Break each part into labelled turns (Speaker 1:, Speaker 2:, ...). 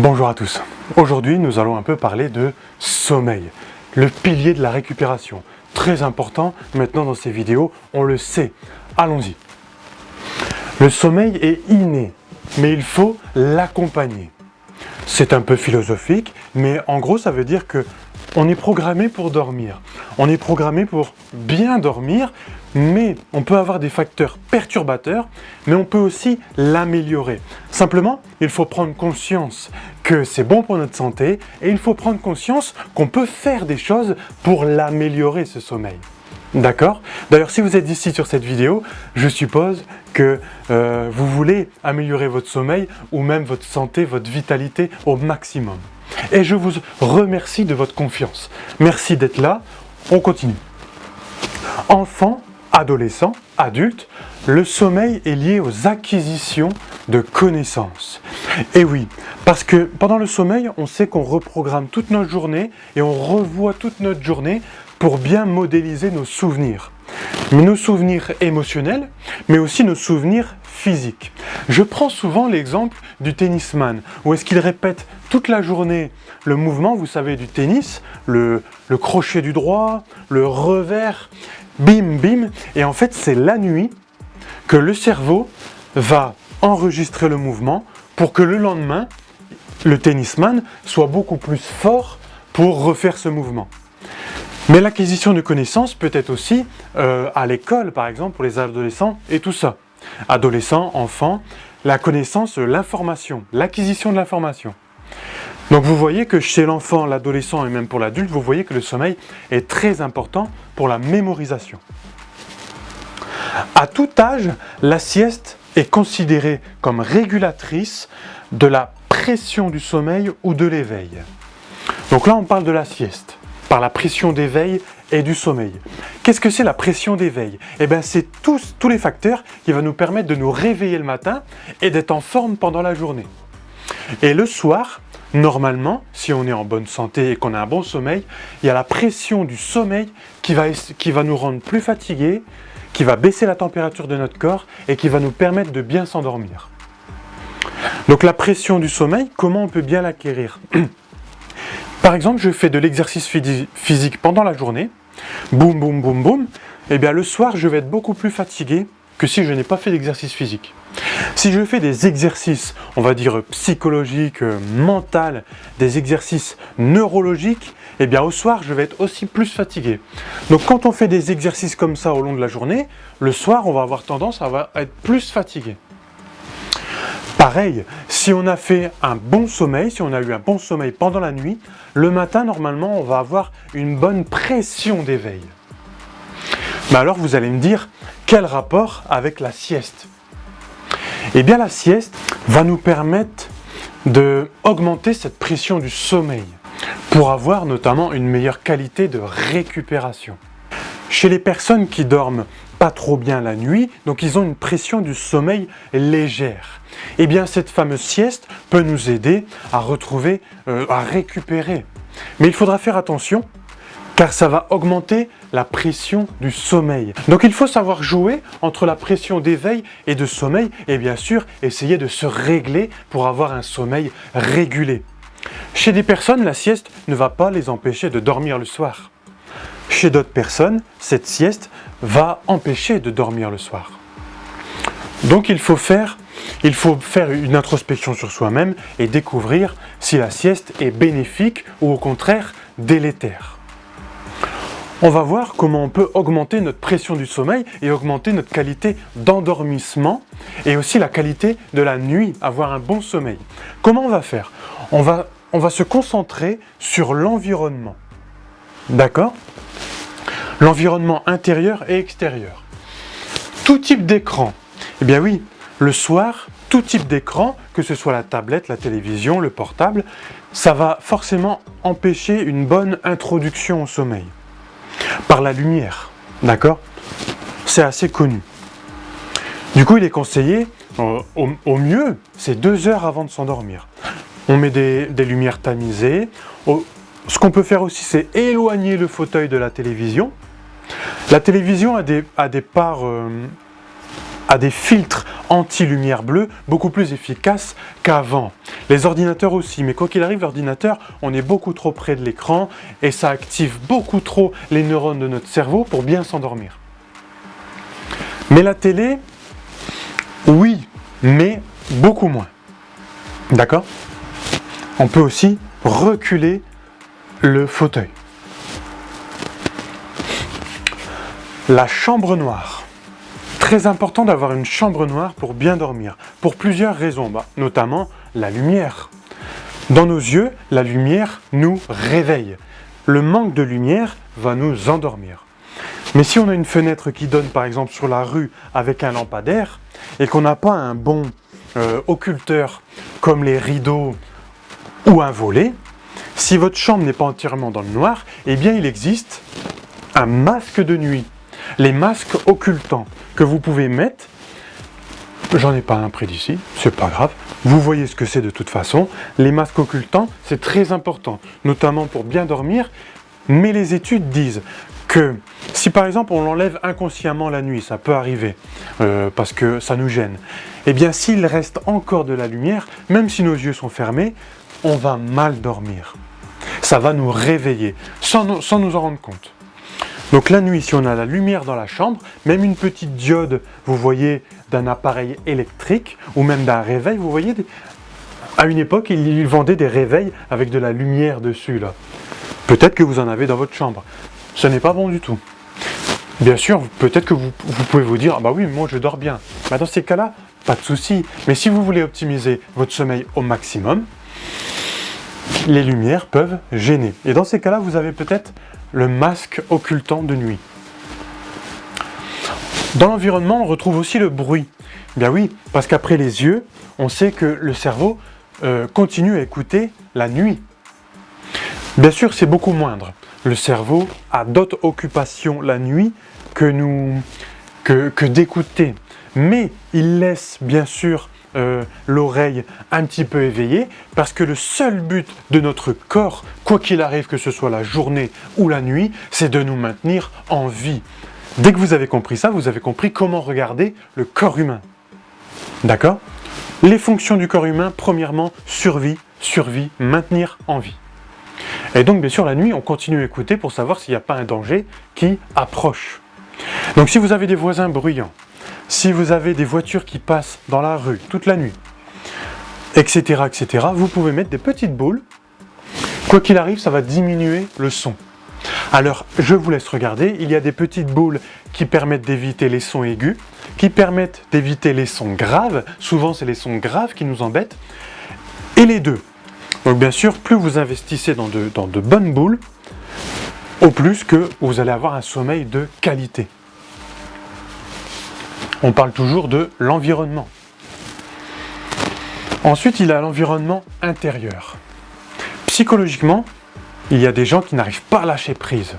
Speaker 1: Bonjour à tous. Aujourd'hui, nous allons un peu parler de sommeil, le pilier de la récupération. Très important maintenant dans ces vidéos, on le sait. Allons-y. Le sommeil est inné, mais il faut l'accompagner. C'est un peu philosophique, mais en gros, ça veut dire que on est programmé pour dormir. On est programmé pour bien dormir, mais on peut avoir des facteurs perturbateurs, mais on peut aussi l'améliorer. Simplement, il faut prendre conscience que c'est bon pour notre santé et il faut prendre conscience qu'on peut faire des choses pour l'améliorer, ce sommeil. D'accord? D'ailleurs, si vous êtes ici sur cette vidéo, je suppose que vous voulez améliorer votre sommeil ou même votre santé, votre vitalité au maximum. Et je vous remercie de votre confiance. Merci d'être là. On continue. Enfants, adolescents, adultes, le sommeil est lié aux acquisitions de connaissances. Et oui, parce que pendant le sommeil, on sait qu'on reprogramme toute notre journée et on revoit toute notre journée pour bien modéliser nos souvenirs. Nos souvenirs émotionnels, mais aussi nos souvenirs physiques. Je prends souvent l'exemple du tennisman, où est-ce qu'il répète toute la journée le mouvement, vous savez, du tennis, le crochet du droit, le revers, bim, bim, et en fait c'est la nuit que le cerveau va enregistrer le mouvement pour que le lendemain, le tennisman soit beaucoup plus fort pour refaire ce mouvement. Mais l'acquisition de connaissances peut être aussi à l'école, par exemple, pour les adolescents et tout ça. Adolescents, enfants, la connaissance, l'information, l'acquisition de l'information. Donc vous voyez que chez l'enfant, l'adolescent et même pour l'adulte, vous voyez que le sommeil est très important pour la mémorisation. À tout âge, la sieste est considérée comme régulatrice de la pression du sommeil ou de l'éveil. Donc là, on parle de la sieste, par la pression d'éveil et du sommeil. Qu'est-ce que c'est la pression d'éveil? Eh bien, c'est tous les facteurs qui vont nous permettre de nous réveiller le matin et d'être en forme pendant la journée. Et le soir, normalement, si on est en bonne santé et qu'on a un bon sommeil, il y a la pression du sommeil qui va nous rendre plus fatigués, qui va baisser la température de notre corps et qui va nous permettre de bien s'endormir. Donc la pression du sommeil, comment on peut bien l'acquérir? Par exemple, je fais de l'exercice physique pendant la journée, boum, boum, boum, boum, et bien le soir, je vais être beaucoup plus fatigué que si je n'ai pas fait d'exercice physique. Si je fais des exercices, on va dire psychologiques, mentaux, des exercices neurologiques, et bien au soir, je vais être aussi plus fatigué. Donc quand on fait des exercices comme ça au long de la journée, le soir, on va avoir tendance à être plus fatigué. Pareil, si on a fait un bon sommeil, si on a eu un bon sommeil pendant la nuit, le matin, normalement, on va avoir une bonne pression d'éveil. Mais alors, vous allez me dire, quel rapport avec la sieste? Eh bien, la sieste va nous permettre d'augmenter cette pression du sommeil pour avoir notamment une meilleure qualité de récupération. Chez les personnes qui dorment pas trop bien la nuit, donc ils ont une pression du sommeil légère. Eh bien, cette fameuse sieste peut nous aider à retrouver, à récupérer. Mais il faudra faire attention, car ça va augmenter la pression du sommeil. Donc il faut savoir jouer entre la pression d'éveil et de sommeil, et bien sûr, essayer de se régler pour avoir un sommeil régulé. Chez des personnes, la sieste ne va pas les empêcher de dormir le soir. Chez d'autres personnes, cette sieste va empêcher de dormir le soir. Donc il faut faire une introspection sur soi-même et découvrir si la sieste est bénéfique ou au contraire délétère. On va voir comment on peut augmenter notre pression du sommeil et augmenter notre qualité d'endormissement et aussi la qualité de la nuit, avoir un bon sommeil. Comment on va faire? On va se concentrer sur l'environnement. D'accord? L'environnement intérieur et extérieur. Tout type d'écran. Eh bien oui, le soir, tout type d'écran, que ce soit la tablette, la télévision, le portable, ça va forcément empêcher une bonne introduction au sommeil. Par la lumière, d'accord? C'est assez connu. Du coup, il est conseillé, au mieux, c'est 2 heures avant de s'endormir. On met des lumières tamisées. Ce qu'on peut faire aussi, c'est éloigner le fauteuil de la télévision. La télévision a des filtres anti-lumière bleue beaucoup plus efficace qu'avant. Les ordinateurs aussi, mais quoi qu'il arrive, l'ordinateur, on est beaucoup trop près de l'écran et ça active beaucoup trop les neurones de notre cerveau pour bien s'endormir. Mais la télé, oui, mais beaucoup moins. D'accord ? On peut aussi reculer le fauteuil. La chambre noire. Très important d'avoir une chambre noire pour bien dormir, pour plusieurs raisons, notamment la lumière. Dans nos yeux, la lumière nous réveille. Le manque de lumière va nous endormir. Mais si on a une fenêtre qui donne par exemple sur la rue avec un lampadaire et qu'on n'a pas un bon occulteur comme les rideaux ou un volet, si votre chambre n'est pas entièrement dans le noir, eh bien il existe un masque de nuit. Les masques occultants que vous pouvez mettre, j'en ai pas un près d'ici, c'est pas grave, vous voyez ce que c'est de toute façon. Les masques occultants, c'est très important, notamment pour bien dormir, mais les études disent que si par exemple on l'enlève inconsciemment la nuit, ça peut arriver parce que ça nous gêne, eh bien s'il reste encore de la lumière, même si nos yeux sont fermés, on va mal dormir. Ça va nous réveiller sans nous en rendre compte. Donc la nuit, si on a la lumière dans la chambre, même une petite diode, vous voyez, d'un appareil électrique ou même d'un réveil, vous voyez, à une époque, ils vendaient des réveils avec de la lumière dessus, là. Peut-être que vous en avez dans votre chambre. Ce n'est pas bon du tout. Bien sûr, peut-être que vous pouvez vous dire « Ah bah oui, moi je dors bien ». Dans ces cas-là, pas de souci. Mais si vous voulez optimiser votre sommeil au maximum, les lumières peuvent gêner. Et dans ces cas-là, vous avez peut-être le masque occultant de nuit. Dans l'environnement, on retrouve aussi le bruit. Bien oui, parce qu'après les yeux, on sait que le cerveau continue à écouter la nuit. Bien sûr, c'est beaucoup moindre. Le cerveau a d'autres occupations la nuit que d'écouter. Mais il laisse bien sûr l'oreille un petit peu éveillée parce que le seul but de notre corps, quoi qu'il arrive, que ce soit la journée ou la nuit, c'est de nous maintenir en vie. Dès que vous avez compris ça, vous avez compris comment regarder le corps humain. D'accord ? Les fonctions du corps humain, premièrement, survie, maintenir en vie. Et donc, bien sûr, la nuit, on continue à écouter pour savoir s'il n'y a pas un danger qui approche. Donc, si vous avez des voisins bruyants, si vous avez des voitures qui passent dans la rue toute la nuit, etc., vous pouvez mettre des petites boules. Quoi qu'il arrive, ça va diminuer le son. Alors, je vous laisse regarder. Il y a des petites boules qui permettent d'éviter les sons aigus, qui permettent d'éviter les sons graves. Souvent, c'est les sons graves qui nous embêtent. Et les deux. Donc, bien sûr, plus vous investissez dans de bonnes boules, au plus que vous allez avoir un sommeil de qualité. On parle toujours de l'environnement. Ensuite, il y a l'environnement intérieur. Psychologiquement, il y a des gens qui n'arrivent pas à lâcher prise.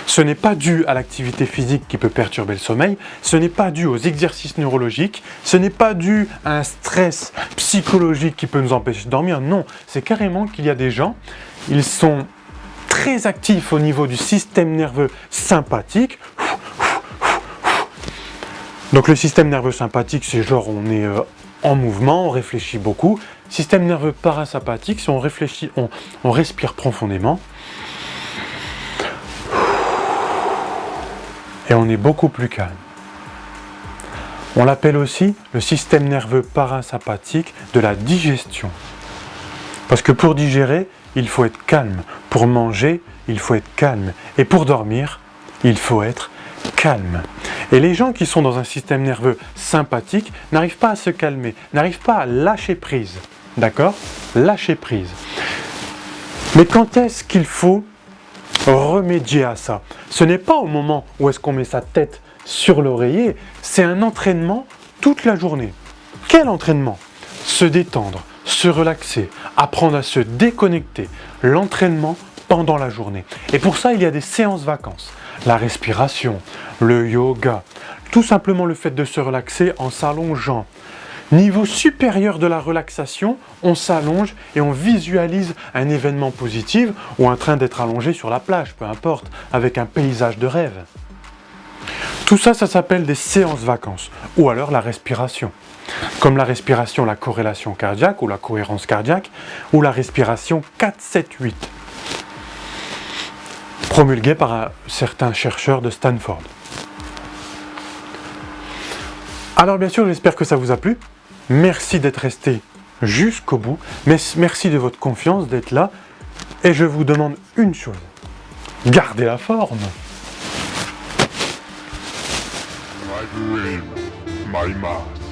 Speaker 1: Ce n'est pas dû à l'activité physique qui peut perturber le sommeil, ce n'est pas dû aux exercices neurologiques, ce n'est pas dû à un stress psychologique qui peut nous empêcher de dormir. Non, c'est carrément qu'il y a des gens, ils sont très actifs au niveau du système nerveux sympathique. Donc le système nerveux sympathique, c'est genre on est en mouvement, on réfléchit beaucoup. Système nerveux parasympathique, si on réfléchit, on respire profondément. Et on est beaucoup plus calme. On l'appelle aussi le système nerveux parasympathique de la digestion. Parce que pour digérer, il faut être calme. Pour manger, il faut être calme. Et pour dormir, il faut être calme. Et les gens qui sont dans un système nerveux sympathique n'arrivent pas à se calmer, n'arrivent pas à lâcher prise. D'accord ? Lâcher prise. Mais quand est-ce qu'il faut remédier à ça? Ce n'est pas au moment où est-ce qu'on met sa tête sur l'oreiller, c'est un entraînement toute la journée. Quel entraînement? Se détendre, se relaxer, apprendre à se déconnecter. L'entraînement pendant la journée. Et pour ça, il y a des séances vacances. La respiration, le yoga, tout simplement le fait de se relaxer en s'allongeant. Niveau supérieur de la relaxation, on s'allonge et on visualise un événement positif ou en train d'être allongé sur la plage, peu importe, avec un paysage de rêve. Tout ça, ça s'appelle des séances vacances, ou alors la respiration. Comme la respiration, la corrélation cardiaque, ou la cohérence cardiaque, ou la respiration 4-7-8, promulguée par certains chercheurs de Stanford. Alors bien sûr, j'espère que ça vous a plu. Merci d'être resté jusqu'au bout. Merci de votre confiance, d'être là. Et je vous demande une chose. Gardez la forme.
Speaker 2: My dream, my mask.